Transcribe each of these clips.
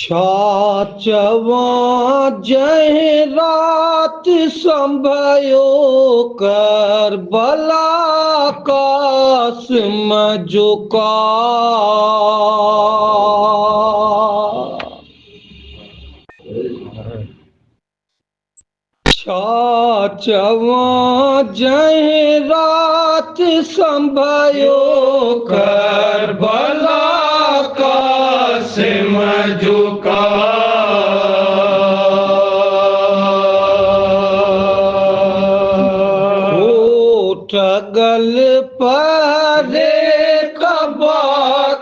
छा चवां जंहिं राति संभयो करबला क़ासिम जो छा चवां जंहिं राति संभयो करबला क़ासिम जो ठगल परे कबा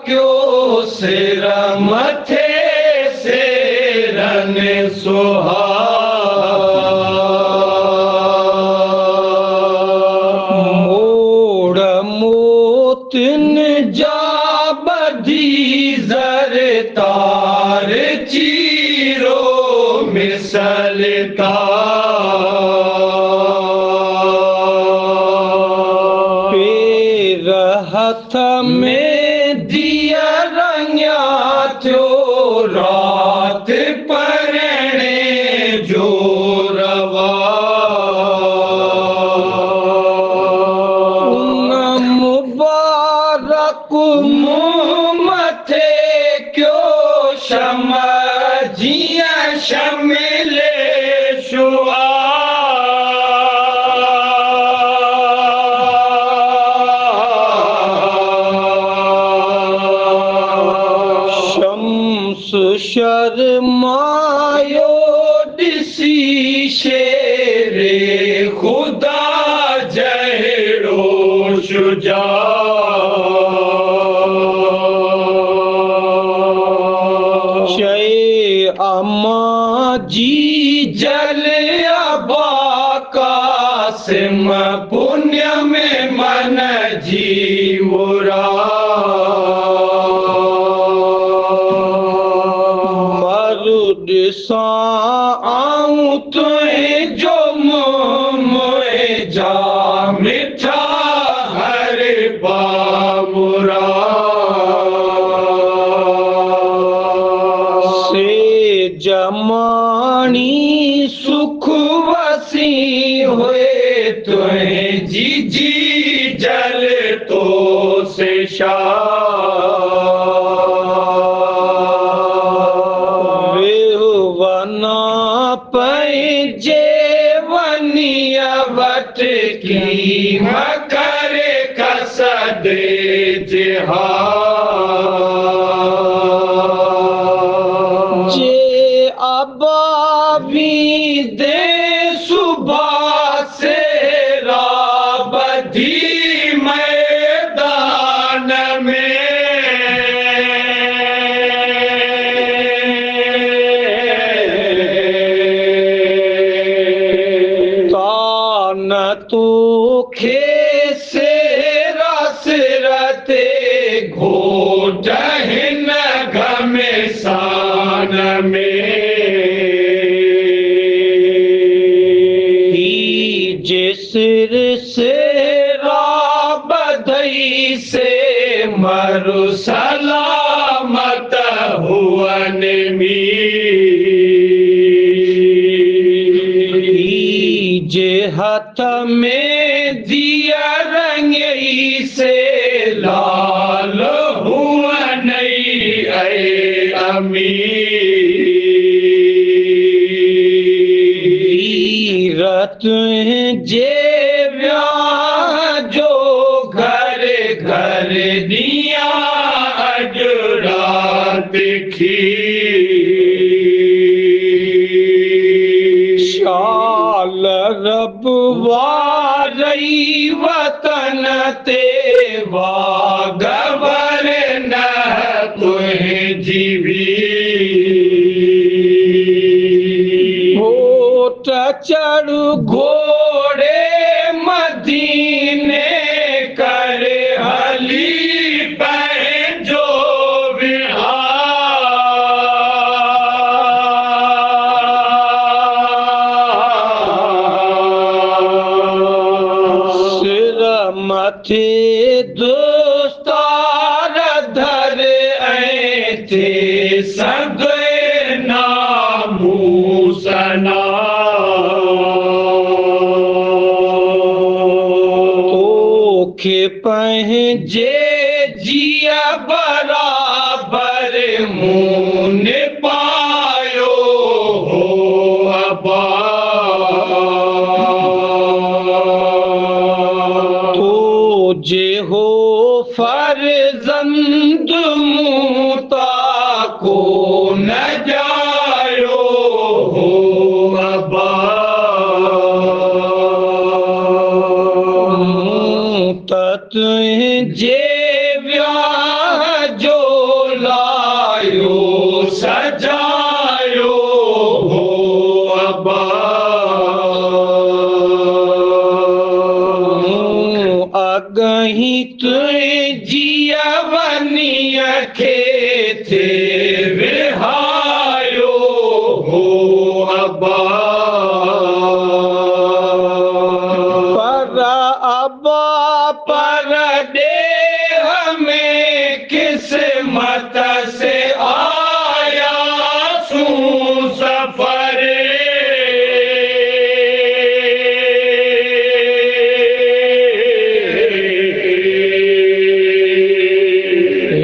क्यों सिर मथे सेरन सुहा मोड़ मोतिन जा बधी जर तार चीरो मिसलता हथ में दिया रंगिया थियो रात परणे जो रवा उन मुबारक मुंह मथे क्यों शमा जिया शमिले शुआ शर्मायो दिसी शेरे खुदा जहिड़ो शुजा शे अम्मा जी जल अबा क़ासिम पुण्य में मन जी मुरा आऊं तुझे जो मोए जा मिठा हर बामुरा से जमानी सुख वसी हुए तुझे जी जल तो से वट की मकर कसद जिहा जे अबावी दे सुबह से राबधी मैदान में तू खेसे रसरते घोट हिन घमेसान में जिसर से राबधई से मरु सलामत हुअन जे हाथ में दिया रंगई से लाल हुआ नहीं ऐ अमीरत जे ब्याह जो घर घर दिया अज रात खी रब वारई वतन ते वागवर न तुझी भी होठ चढ़ घोड़े मदीने कर हली जो मथे दोस्तार धर ऐं थे सॻे खे पंहिंजे जिया बराबर मून पायो हो अबा तो जे हो फर्जंद मूता को न जायो हो अबा तुझे व्याह जो लायो सजायो हो अबा अगही तुझिया वनिया खे थे विहायो हो अबा पर देह में किस्मत से आया सू सफर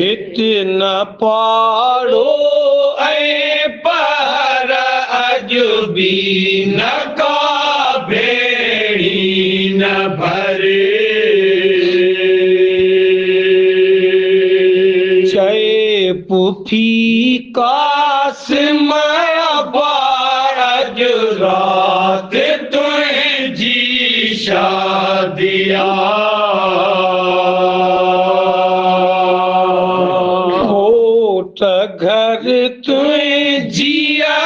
इतना पाड़ो ऐ पर अजबी न का भेड़ी न भरे पुफी कासिम बारज रात तुझी शादिया होठ घर तुझिया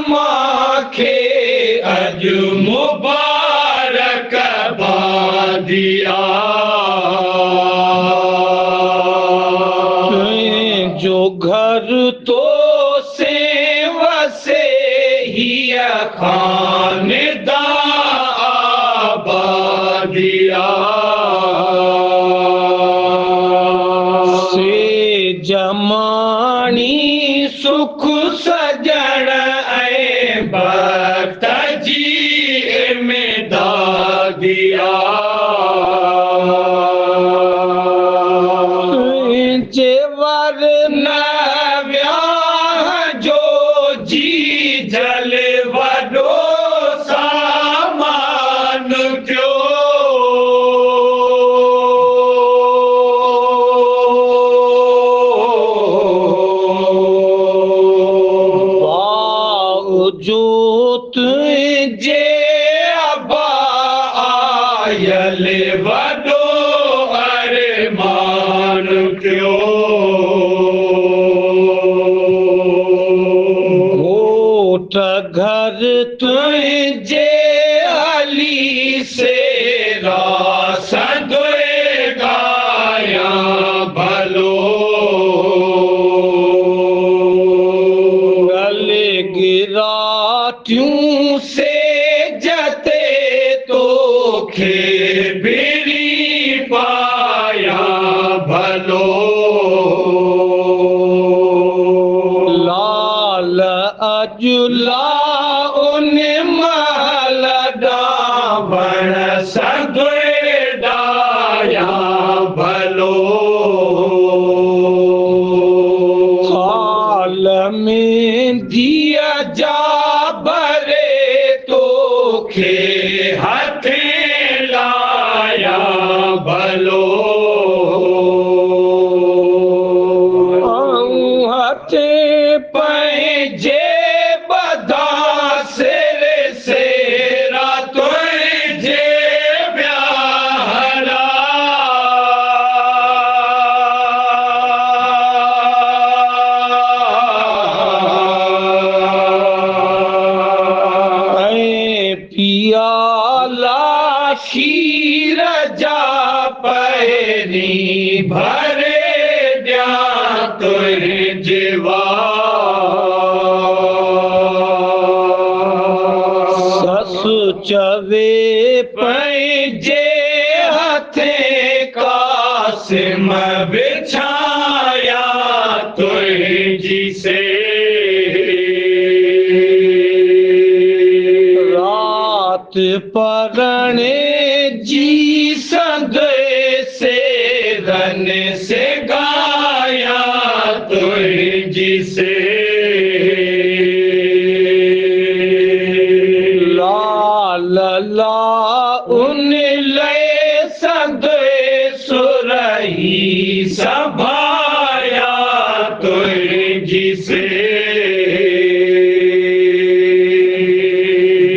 माखे अज मुबारक बादिया जो घर तो से वसे ही खानदा आबादिया से जमानी सुख सजण ऐं भक्त जी में दादिया जेवर न व्याह जो जी जल वॾो सामान थियो जो तुझे अबा आयल वॾो अरमान थियो होठ घर तुझे अली से रासदे गाया भलो गले गिराटियों से जते तो खे बिरी पाया भलो लाल अजुला उन महल डावण सदे डाया भलो हाल में दिया जा भरे तो खे हथे लाया भलो हथे पंहिंजे बधा सिर सेरा तुझे ब्याहला पियाला शीर जा पहिरी भरे ॾिया तुझे ससु चवे पंहिंजे हथे कासिम बिछाया तुझी से रात परणे जी संदे तन से गाया तुझसे लाल ला उन लय सदे सुरही सभाया तुझसे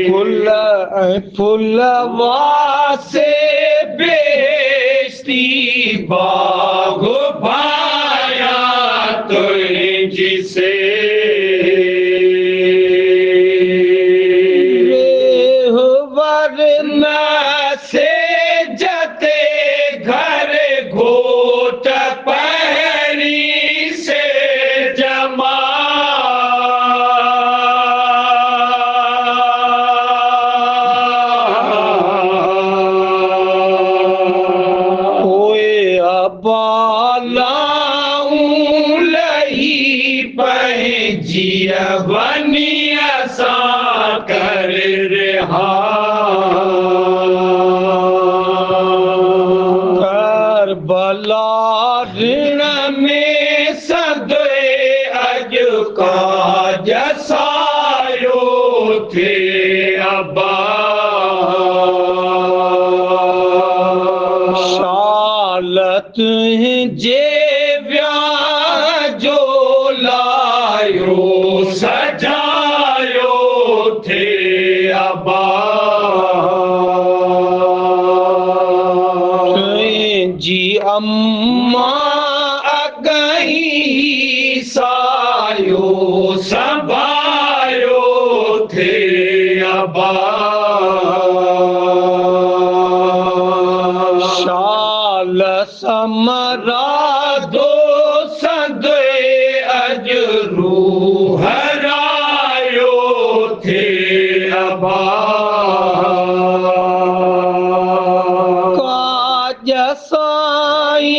फुल फुलवा से बेस्ती बाग भाया तुझसे वरना से जते घर घोट पहरी से जमा ओए अबालाऊं लही पहजिया बनिया सा कर रहा करबला ऋण में सदे अज का जसायो थे अबा शालत जे व्याजो लायो सजायो थे अबा जी अम्मा अगही सायो संभायो थे अबा शाल समरा दो सदे अज रूह हरायो थे अबा जसाई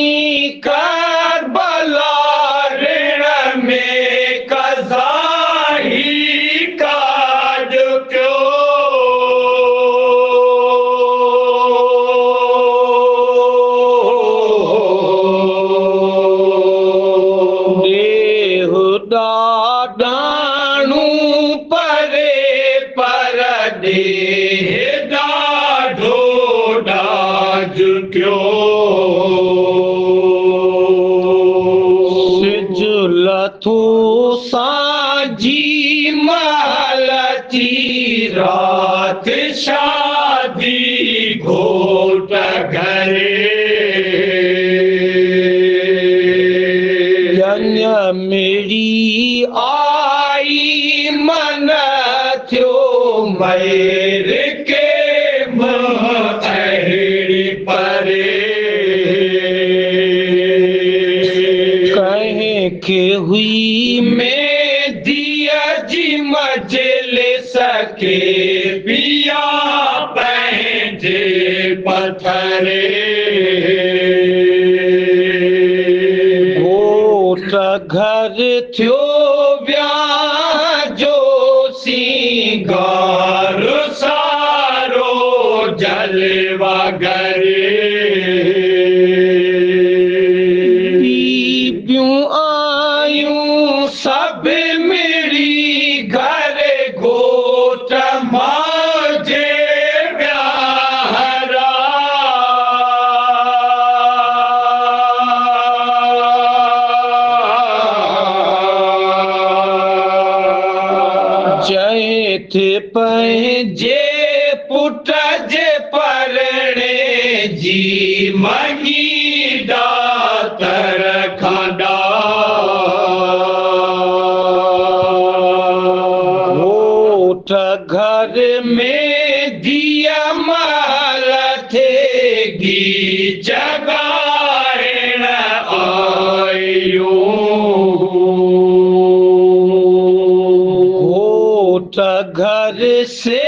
करबला ऋण में कज़ाही काज क्यों देहुदा डाणू परे पर देह डाढो डाज क्यों सिजुलथू साजी महलती रात शादी घोट घरे जन्य मेरी आई मन थ्यो मैर के महरी परे कहे के हुई में दिया जी मजल सके पिया पहजे पथरे घोट घर थ्यो व्याजो सिंगार सारो जलवा घरे बीबियूं आयूं सब मेरी घर घोट माजे व्याहरा जय थे पंहिंजे पुट जे परणे जी मही दातर खांडा घोट घर में दिया माल थे गी जगाइण आयो घोट घर से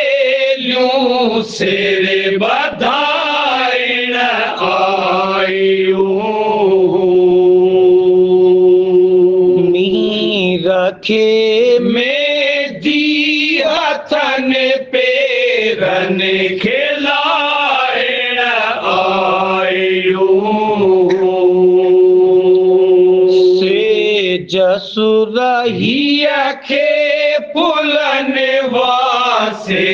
सहेलियूं सिर बधाइण आयूं नी रखे में दी हथन पेरन खिलाइण आयूं जसुरहिया के पुलन वासे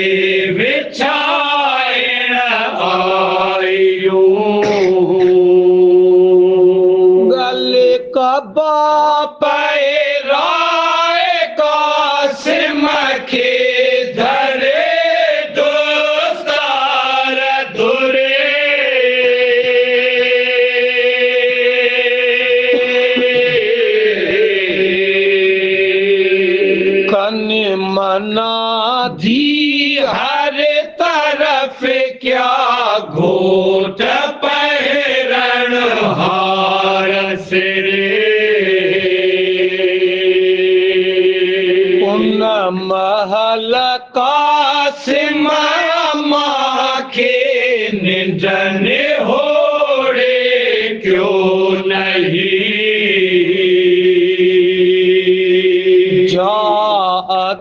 विछाइण आयो गले कबा पैराए कासिम के धरे दोस्तार धुरे कन मना धी हर तरफ क्या घोट पहरण हार सिरे उन महल कासिम माँ के निंजन होड़े क्यों नहीं जा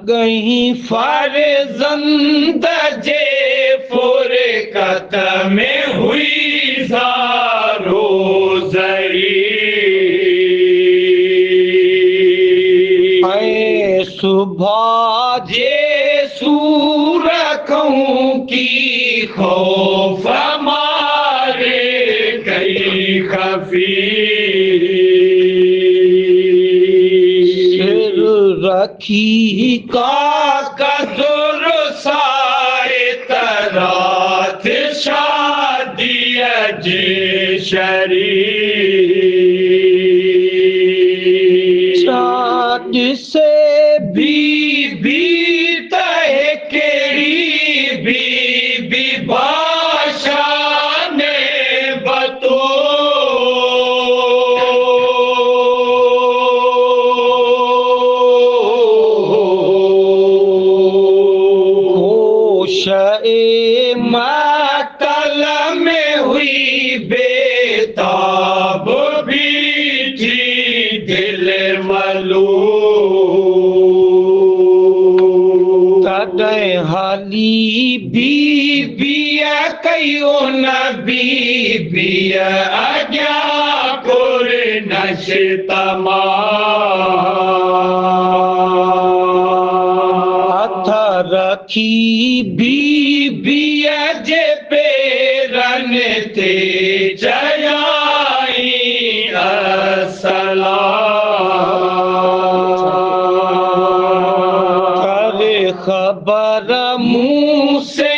गई फरजंद जे फुरकत में हुई ज़ारो ज़री ऐ सुबह जे सूर कहूँ की खौफ मारे कई खफी रखी का कदर साए तरात शादी जे शरीर शाद से बीबी तय केड़ी बीबी बाशा ने बतो मातल में हुई बेताब भी थी दिल मलू तॾहिं हाली बीबिया कयो न बीबिया अॻियां पुर नशतमा हथ रखी बीबिया जे पेरन ते चयाई अस्सलाम करे खबर मुँह से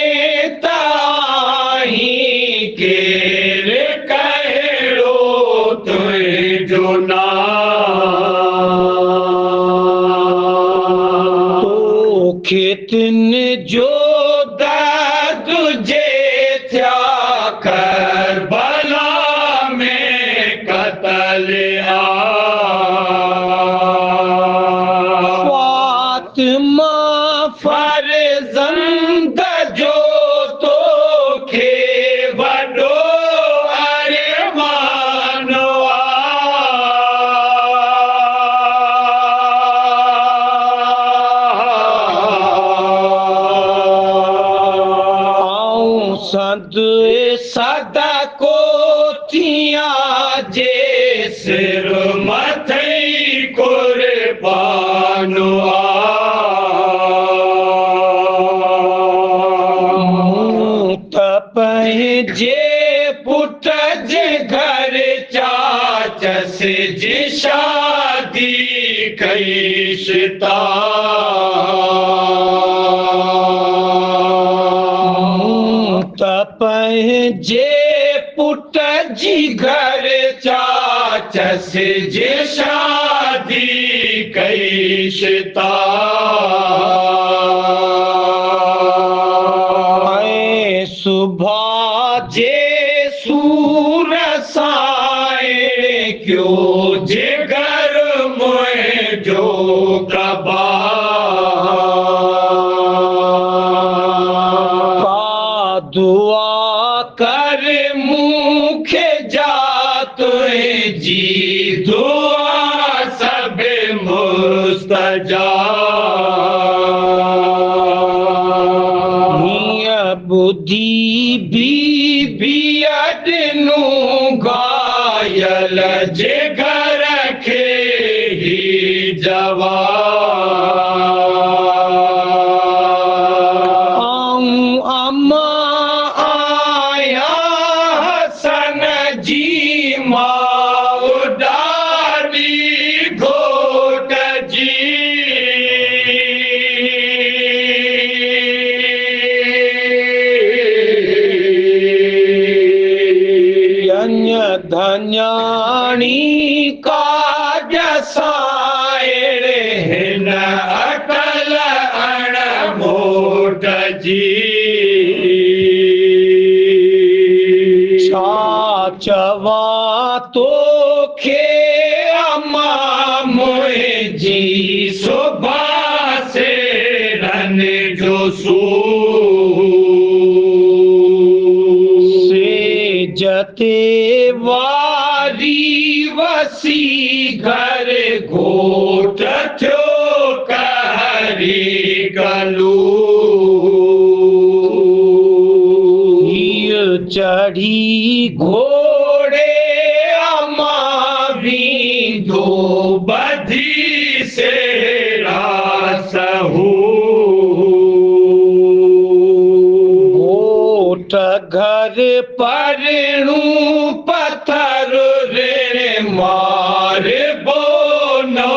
ताही केर कहिड़ो तुंहिंजो नाम तोखे तिन जो दर्द जे थिया करबला में कतल फातिमा फरजंद जो तोखे वॾो अरमान सद सदा को थिया जे सिर मथई कुर्बान पंहिंजे पुट जे घर चाचस जी शादी कईस ता पंहिंजे पुट जी घर चाचस जी शादी कईस ता सुबह जे सूर साए क्यों जे घर मुंहिंजो कबा दुआ कर मूंखे जा तुंहिंजी दुआ सब मुस्तजाब बुद्धि बीबिया ॾिनूं घायल जे घर खे ही जवान अम्मा आया हसन जी माँ डाली घोट जी धन्याणी काज साएड़े हिन अकल अणमोट जी छा चवा तोखे अम्मा मुंहिंजी सुभाउ सेड़न जो जते वारी वसी घर घोट थियो कहरी गलू चढ़ी घोड़े अम्मा बींदो बधी से रासहू घोट घर परनू पत्थर रे मार बोनो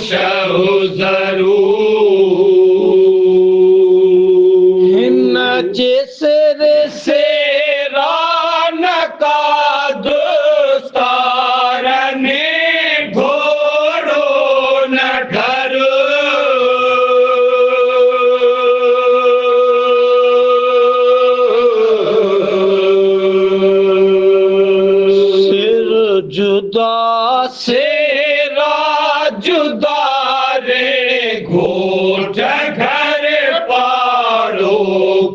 शहु जरूर हिन जे सिर से रान का दोस्तार ने घोड़ो न घर जुदा से जुदा रे घोट घर पारो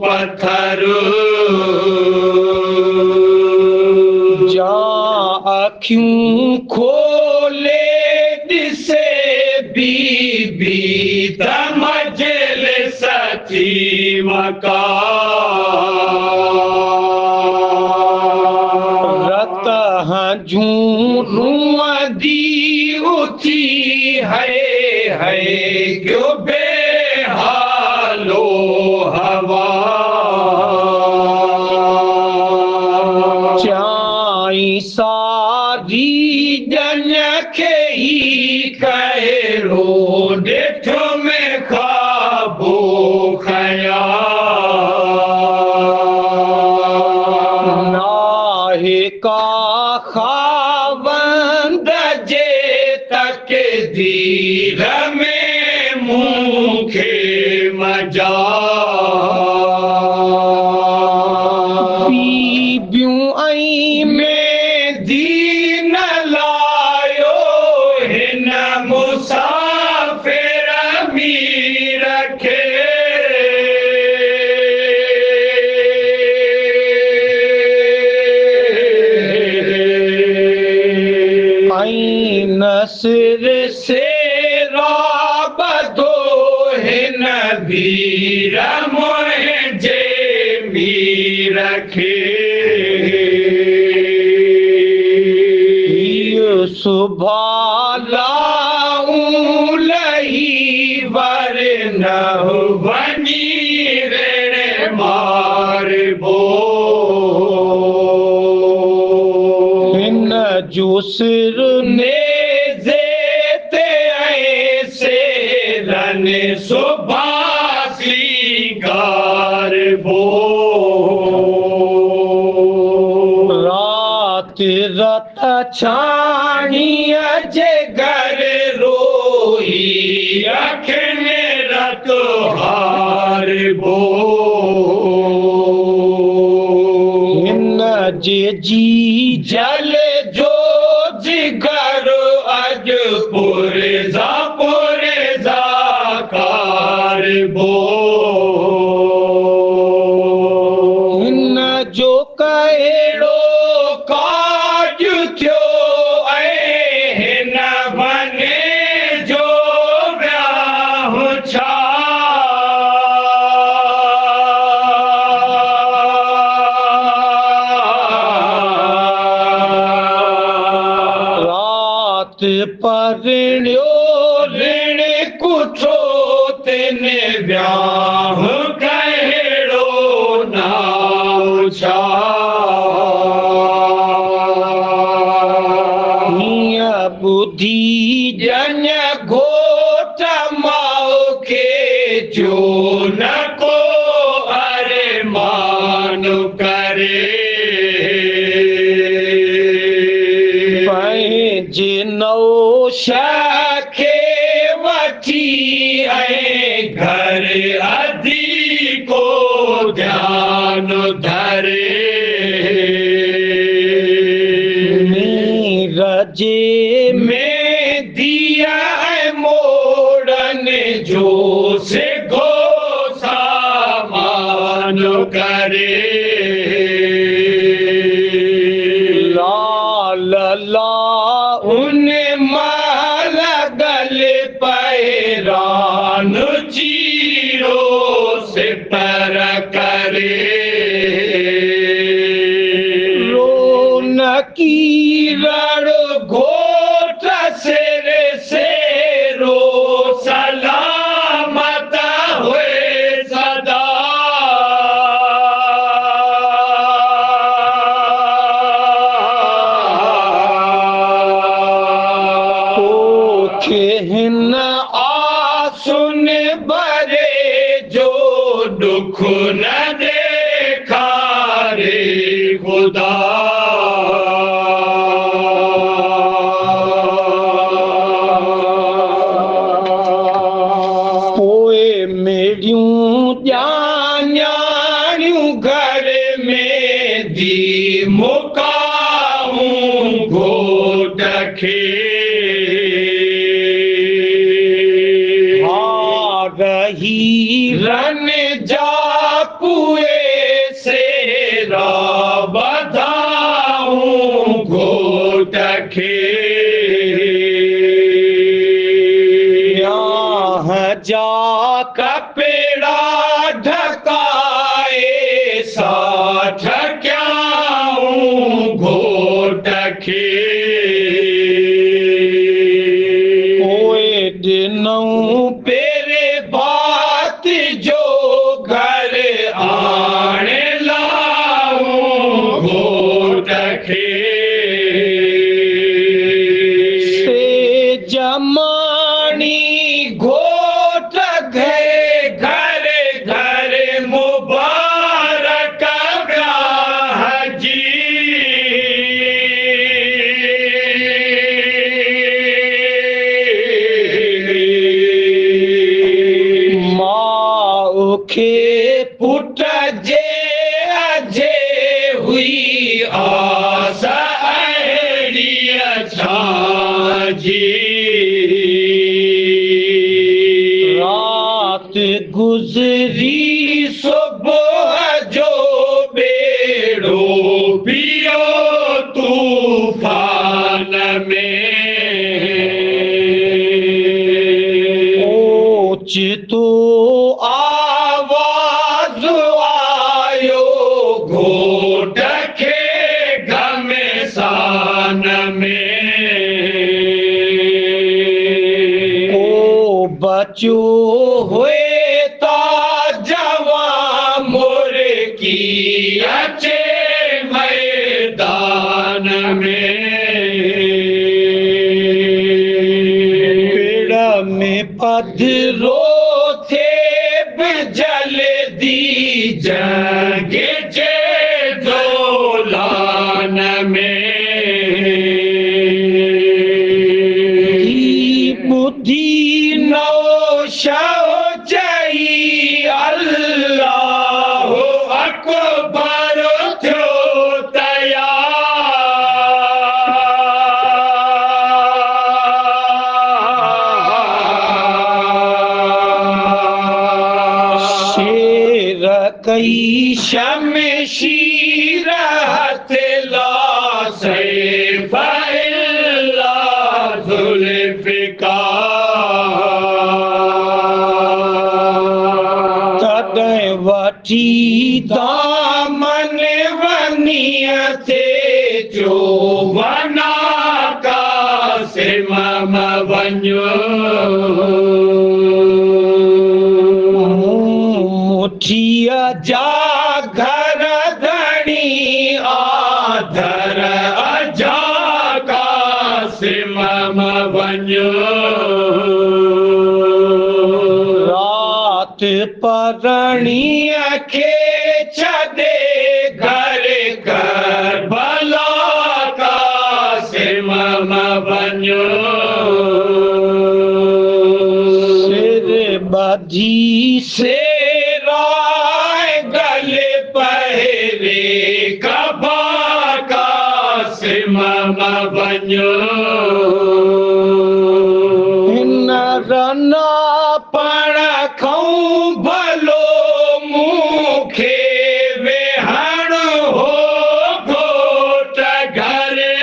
पत्थर जा अखियूं खोले दिसे बीबी त मजलिस थी मकार झूठूं दी उथी है क्यों बेहालो हवा चाई सारी जन खे ही कहिड़ो ॾिठो में ख्वाबो ख़याल नाहे का खावंद जे तक़दीर में मूंखे मजाल बीबियूं ऐं मेंदी न लायो हिन मुसाफ़िर मीर खे नसिर से राबदो हिन वीर मुंहिंजे मीर खे सुभालाऊं लही वर न वञी रे मारबो हिन जो सिर नेज़े ते ऐसे रन सुभासी गारबो रात रत छाणीअ जे घर रोई अखियुनि रत हारबो हिन जे जी जल जो जिगर अज पुरज़ा कारबो हिन जो कहिड़ो काज थियो हिन बने जो वियाह छा रात परण्यो जो न को अरमान करे पंहिंजे नौशाखे वठी ऐं घर अधी को ध्यान धरे रजे में दिया मोड़न जो से गो सामान करे लाल ला उन माल गल पैरान चीरो से पर करे की रण घोट से रो सलामत हुए सदा हिन आसुन भरे जो दुख न देखा रे खुदा घर में दी मुकाऊं घोट खे रही रन जा कुए से बधाऊं घोट खे यहाँ जा कपेड़ा ढकाए साठ क्याऊं घोट खे ओए दिनों पेरे बात जो घर आने लाऊं घोट खे से जमानी घोट गए घर घर मुबारक ब्याह जी माँ के पुट जे अजे हुई आशा अड़ी अच्छा जी रात गुजरी सुबह जो बेड़ो पियो तूफान में ओचितो आवाज आयो घोट खे घमसान में ओ बचो हुए की अचे मैदान में पेड़ में पधरो थे जल दी जगे जे दोलान में बुद्धि नौशा चई अल्लाह अकबर थियो तयार शेर कई शमशीर हथला सैफ इल्ला जुल्फ़िकार तॾहिं वठी दामन वनीअ ते जो वना कासिम वञो मुठीअ जा घर धणी आधर अजा कासिम वञो रात रात परणीअ खे छॾे घर करबला कासिम वञो सिर ॿधी सेराए गले पहिरे कबा कासिम वञो हिन रना पण खऊं भलो मूंखे वेहण हो घोट घरे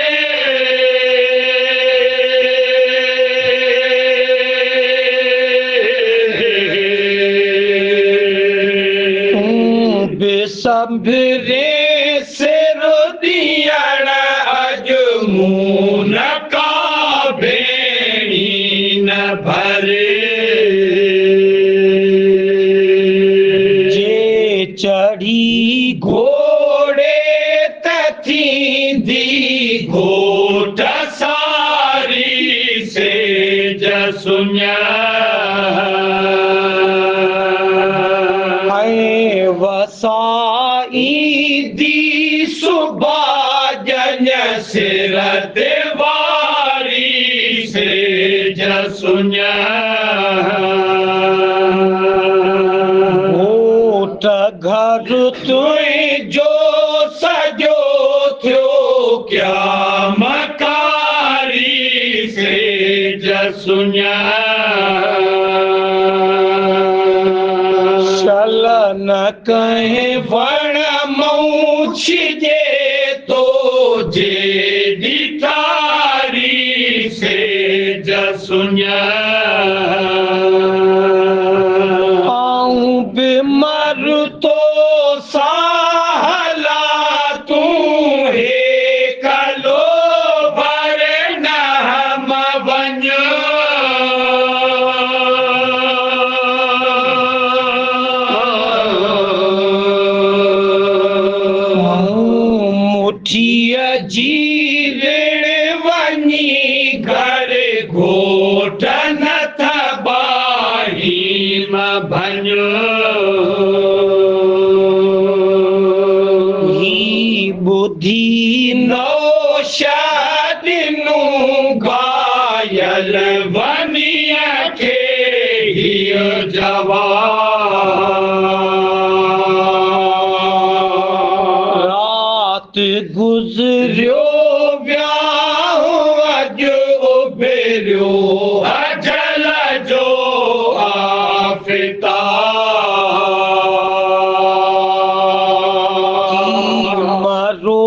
संभरे सिर ॾियण अॼु मूं न का भेणी न भरे जे चढ़ी घोड़े त थींदी घोट सारी सेज सुञा वसाई दी सुभाजन सिर ते वारी सेज सुञा घोट घर तुंहिंजो सॼो थियो क्या मकारी सेज सुञा न कहीं वण मऊं छिजे तो जे ॾिठारी सेज सुञा आऊं बीमार तो साहला तूं हे कलो भर न हम वञो जी ऋण वञी घर घोट न थबाही भञो ही ॿुधी नौशा ॾिनू घायल वनीअ खे हीअ जवाब गुज़रियो व्याह अॼु उभरियो अजल जो आफ़ताब मरो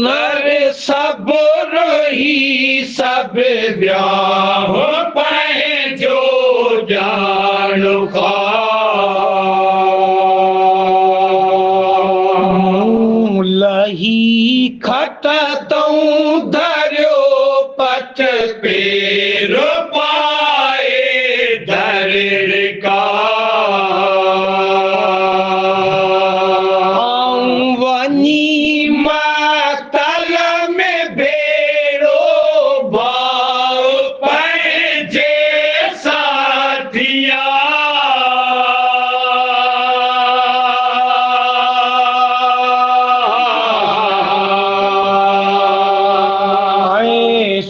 नर सभु रही सभु व्याह पंहिंजो ॼाणु लही खट तऊं धरियो पट पेर पाए धर का वञी मातल में भेड़ो भाव पंहिंजे साथिया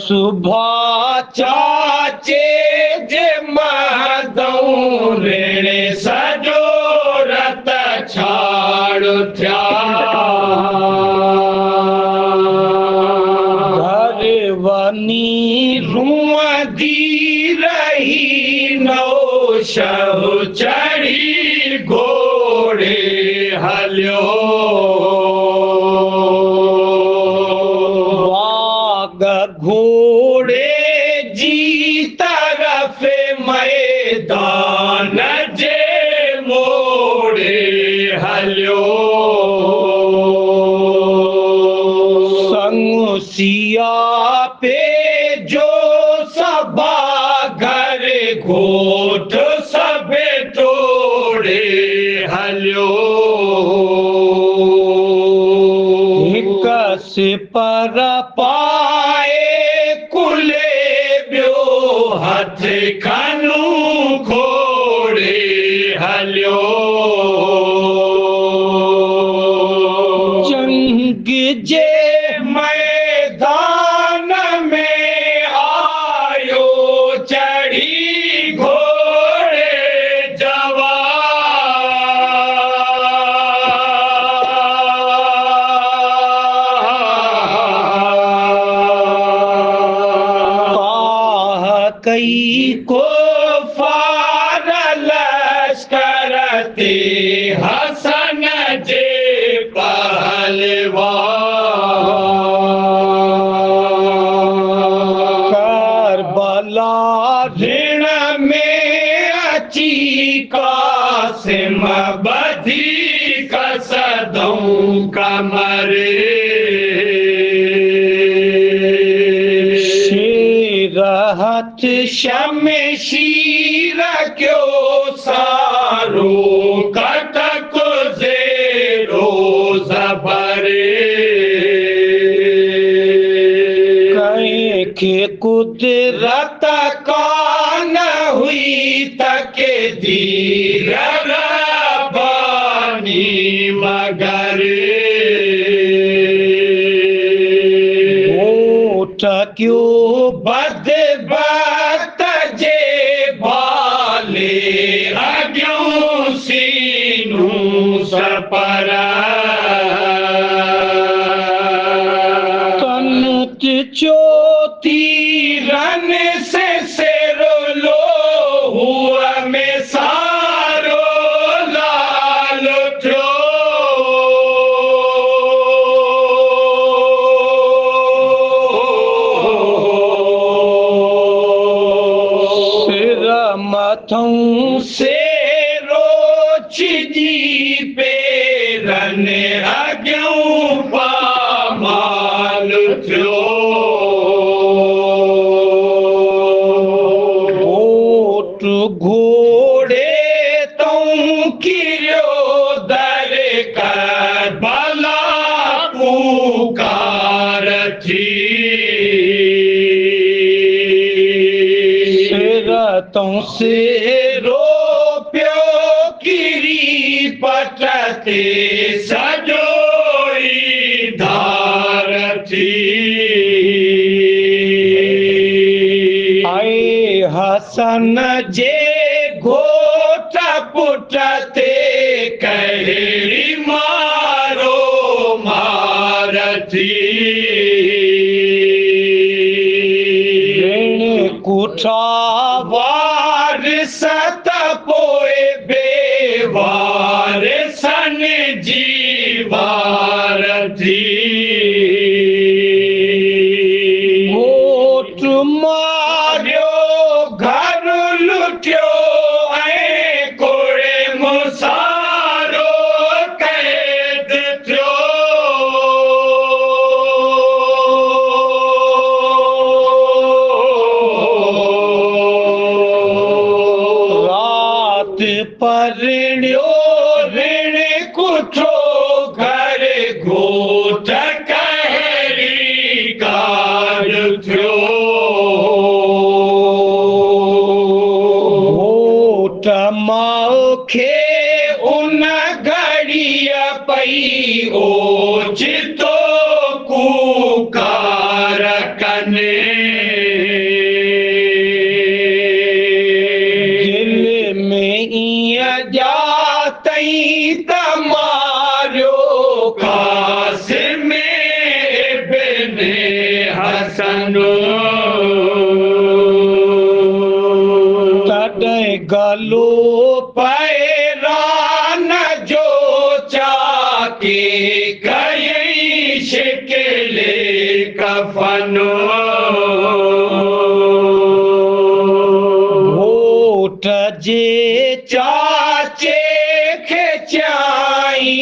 सुभा चाचे जे महदऊं ऋण सॼो रत छाड़ थिया घर वञी रूंदी रही नौशह चढ़ी घोड़े हलियो घोड़े जी तरफ मैदान जे मोड़े हलियो संग सिया पे जो सबा घर घोट सबे तोड़े हलियो हिक सिपर पाए कुले ॿियो हथ खनू घोड़े हलियो लियो जंग जे मैदान में आयो चढ़ी घोड़े कई को फार लश्कर ते हसन जे पहलवान करबला ऋण में अची कासिम बधी कसदऊं कमरे रहत शमशीर क्यों सारो कटक जेरो ज़बरे कहीं के कुदरत कान हुई तके दीर रबानी मगरे क्यों बदबख्त जे बाले अग्यों सीनू सपरा तनुत चोती रन से लो हुआ में सारो लाल थो मथों से रोच जी पेरन अग्यों पामाल थो ओट घोड़े तूं किरियो दर कर भला पुकार थी तुम से रो प्यो किरी पटते सजोई धार थी आए हसन जे घोट पुटते कहरी मारो मार थी कुठा वारिसत पोए बेवार सन जीवार थी घोट मारियो घर लुटियो ऐं कोड़े मुसारो कैद थियो परिण्यो ऋण कुठो घर घोट कहरी कार थियो घोट मौखे उन घड़ीअ पई ओचितो कुकार कने जातई तमारो कासिम इब्ने हसन तॾहिं गलो पैरान जो चाके कयई शिकिले कफनो घोट जे चाचे खेचाई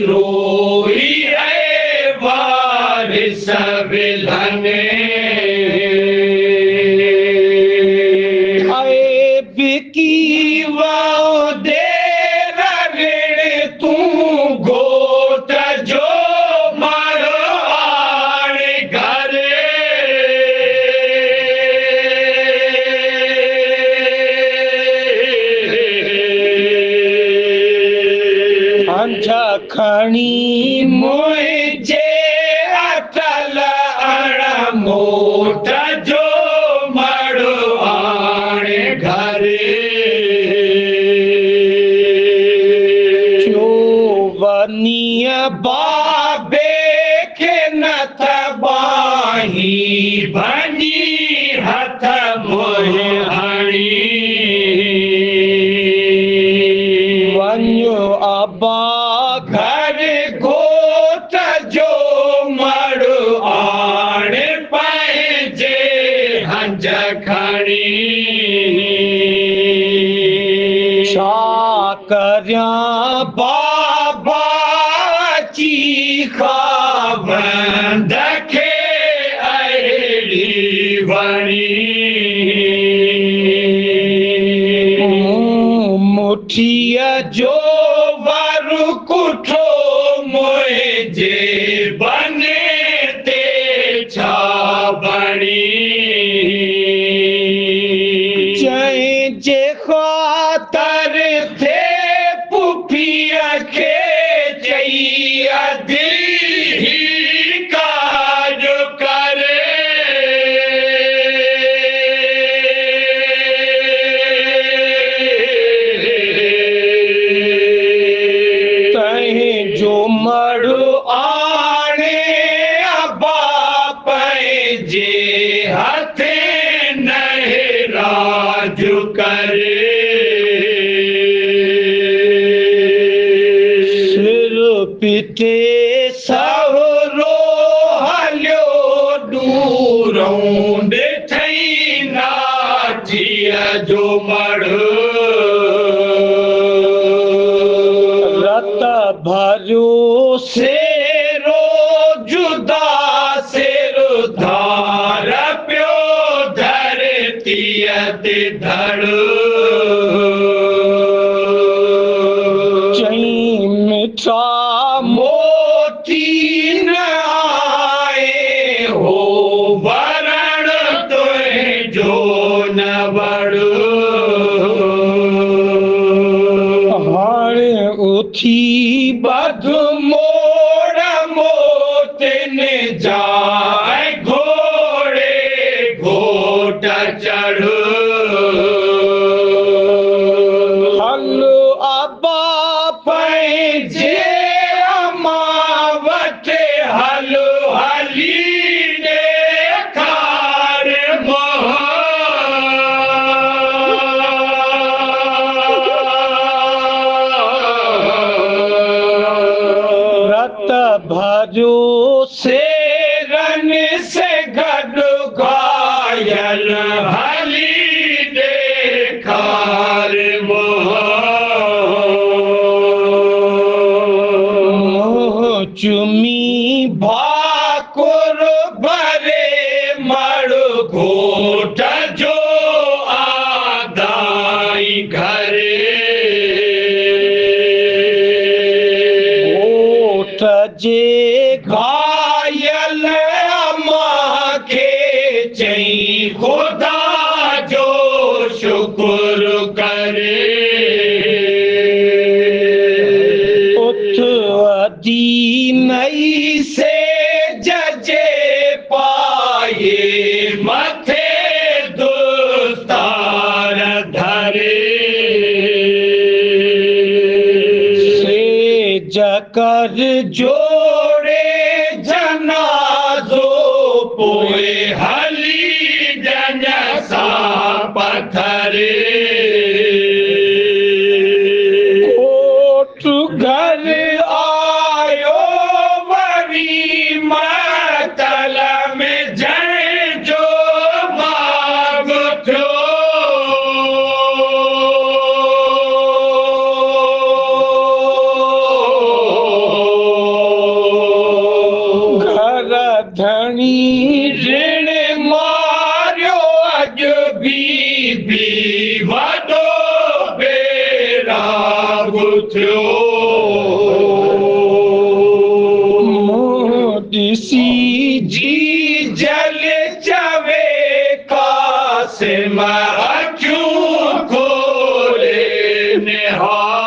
रोई है वारिस विलने आए बिकी वाओ देर ऋण तू घोट जो मारो आड़ घरे हंज खणी मुझे अटल अण मोट जो मड़ो आणे घरे चोवनीय बाबे के नथ बाही भनी हथ मोहे हणी वञो अबा घर गोट जो मड़ो आणे पंहिंजे हंज खणी छा करियां बाबा चीखा बंद खे अहिड़ी वणी मुठीअ जो वर कुठो मुंहिंजे बने ते छा बणी जंहिंजे ख़ातिर थे पुफीअ खे चई अधी काज करे तंहिंजो मड़ो आणे अबा पंहिंजे हथे नहराज करे सिर पिटे सहुरो हलियो दूरों ॾिठई नाठीअ जो मड़ो रत भरियो सेरो जुदा सिर धार पियो धरतीअ ते धड़ चई मिठा मोती न आए हो वरण तुंहिंजो न वड़ो हाणे उथी बध मोड़ मोतिन जाए घोड़े घोट चढ़ो हल अबा पंहिंजे अमा वटि हल हली ॾेखार रत भरियो सेरन से गॾु घायल हली ॾेखार चुमी भाकुर भरे मड़ घोट जो आदाई घरे घोट जे घायल अम्मा के चई खुदा जो शुक्र करे दी नई से जजे पाए मथे दुस्तार धरे से जकर जोड़े जनाजो पोए हली जनसा पथरे कोट घर आयो वरी मतल में जण जो माग थियो घर धणी ऋण मारियो अॼु बी वॾो बेराग थियो ॾिसी जी जल चवे कासिम अखियूं खोले निहार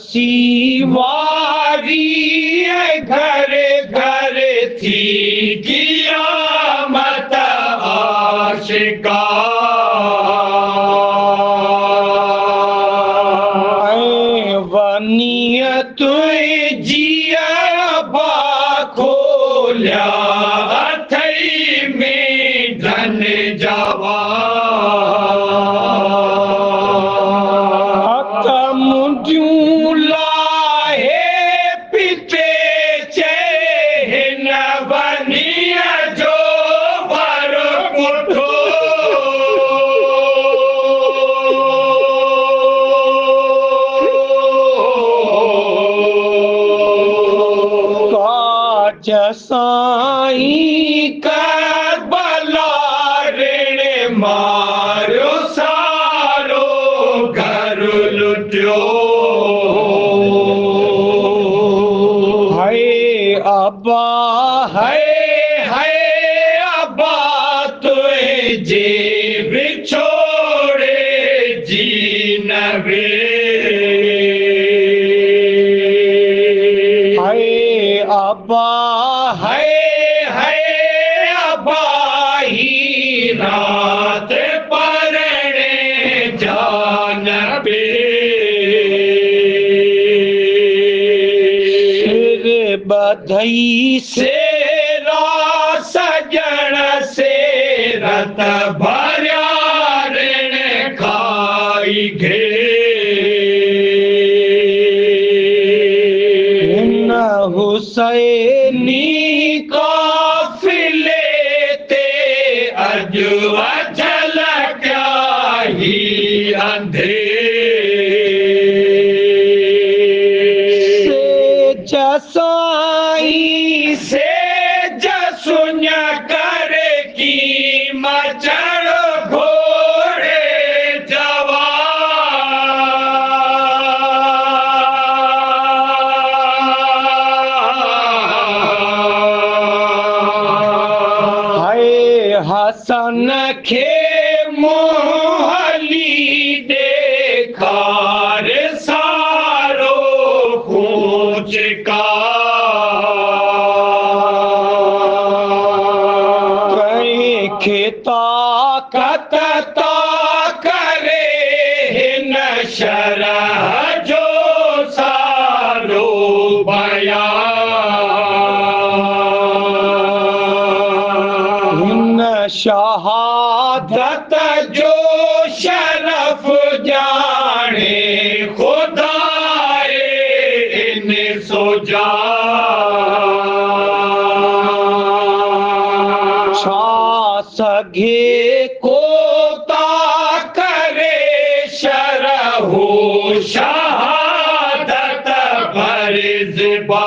सी वारी घर घर थी क़यामत आशिका वनिया तुई जिया बा खोलिया अथई में धन जावा साईं करबला ऋण मारो सारो घर लुटियो हाय अब्बा हाय अब्बा तुझे जेब छोड़े जी नबे अब्बा है अब्बा ही रात पढ़ने जान पे सिर बधई से सजन से रत भरिया ऋण खाई घे हुसैनी काफिले ते अजु अजल क्या ही अंधे से जसाई से जसुन्या कर की मचड़ घोड़े जवा हसन खे मोहली देखार सारो पूछ का कहीं खेता कतता करे न शरह जो सारो बया शहादत जो शरफ जाने खुदाए इन सो जा सगे कोता करे शरहु शहादत फर्ज़बा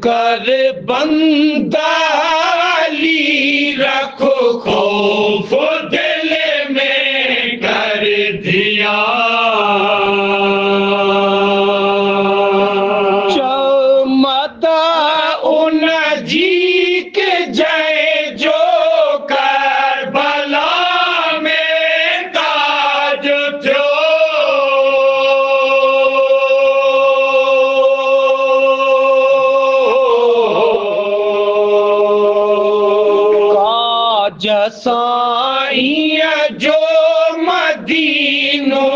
कर बंदाली रखो खौफ दिल में कर दिया चमदा उन जी के जय जो करबला में ताज थो जसाईं जो मदीनो